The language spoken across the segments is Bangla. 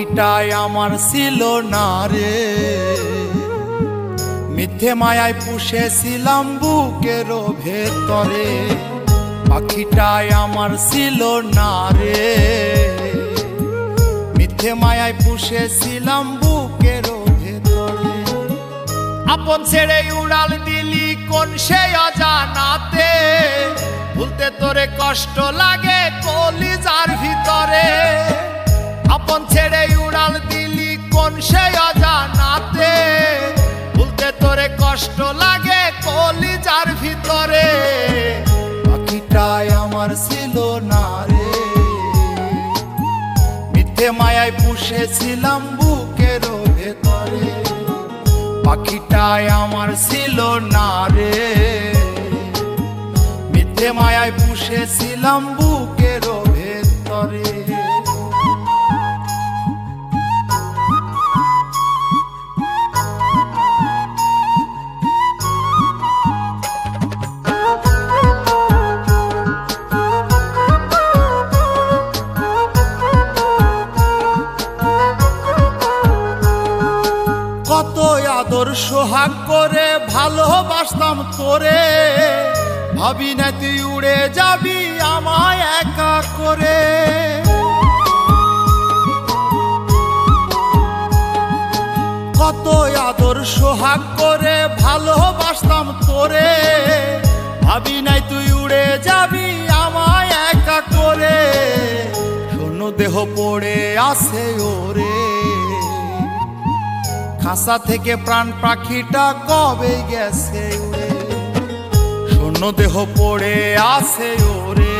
পাখিটাই আমার ছিল না রে, মিথ্যে মায়ায় পুষেছিলাম বুকের ভেতরে। পাখিটাই আমার ছিল না রে, মিথ্যে মায়ায় পুষেছিলাম বুকের ভেতরে। আপন ছেড়ে উড়াল দিলি কোন সে অজানাতে, ভুলতে তোরে কষ্ট লাগে কলিজার ভিতরে। আপন ছেড়ে উড়াল দিলি কোন সে অজানাতে, ভুলতে তোরে কষ্ট লাগে কলিজার ভিতরে। পাখিটাই আমার ছিল না রে, মিথ্যে মায়ায় পুষেছিলাম বুকের ভেতরে। পাখিটাই আমার ছিল না রে, মিথ্যে মায়ায় পুষেছিলাম বুকের ভেতরে। কত আদর সোহাগ করে ভালোবাসতাম তোরে, ভাবি না তুই উড়ে যাবি আমায় একা করে। কত আদর সোহাগ করে ভালোবাসতাম তোরে, ভাবি নাই তুই উড়ে যাবি আমায় একা করে। শূন্য দেহ পড়ে আছে ওরে, খাঁচা থেকে প্রাণ পাখিটা কবে গেছে উড়ে। শূন্য দেহ পড়ে আছে ওরে,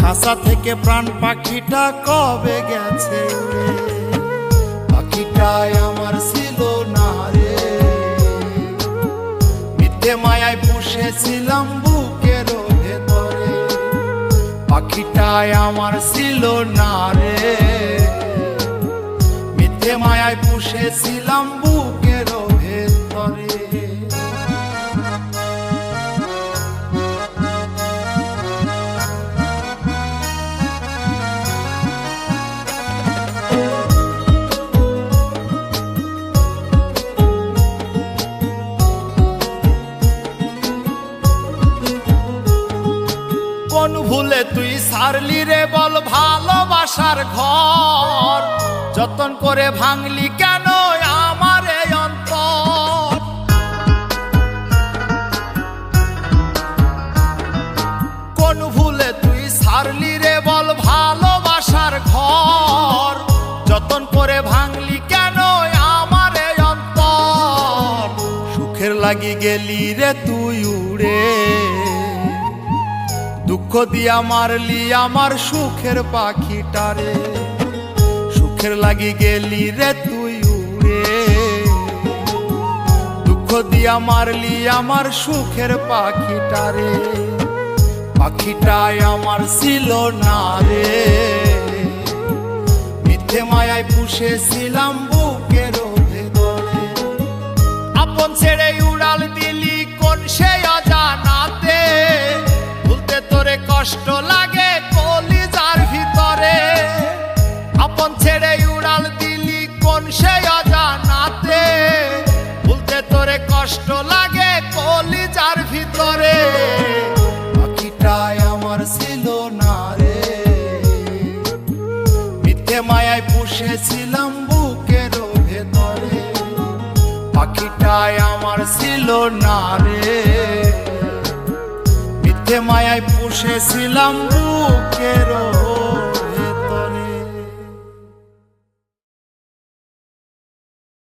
খাঁচা থেকে প্রাণ পাখিটা কবে গেছে উড়ে। পাখিটাই আমার ছিল না রে, মিথ্যে মায়ায় পুষেছিলাম বুকের ভেতরে। পাখিটাই আমার ছিল না রে, মিথ্যে মায়ায় পুষেছিলাম বুকের ভেতরে। কোন ভুলে তুই ছাড়লি রে বল ভালোবাসার ঘর, যতন করে ভাঙলি কেন আমার এই অন্তর। কোন ভুলে তুই ছাড়লি রে বল ভালোবাসার ঘর, যতন করে ভাঙলি কেন আমার এই অন্তর। সুখের লাগি গেলি রে তুই উড়ে, দুঃখ দিয়া মারলি আমার সুখের পাখিটারে। সুখের লাগি গেলি রে তুই উড়ে, দুঃখ দিয়া মারলি আমার সুখের পাখিটারে। পাখিটাই আমার ছিল না রে, মিথ্যে মায়ায় পুষেছিলাম বুকের ভেতরে। আপন ছেড়ে উড়াল দিলি কোন সে অজানাতে, ভুলতে তোরে কষ্ট লাগে কলিজার ভিতরে। আপন ছেড়ে উড়াল দিলি কোন সে অজানাতে, ভুলতে তোরে কষ্ট লাগে কলিজার ভিতরে। পাখিটাই আমার ছিল না রে, মিথ্যে মায়ায় পুষেছিলাম বুকের ভেতরে। পাখিটাই আমার ছিল না রে, মিথ্যে মায়ায় পুষেছিলাম বুকের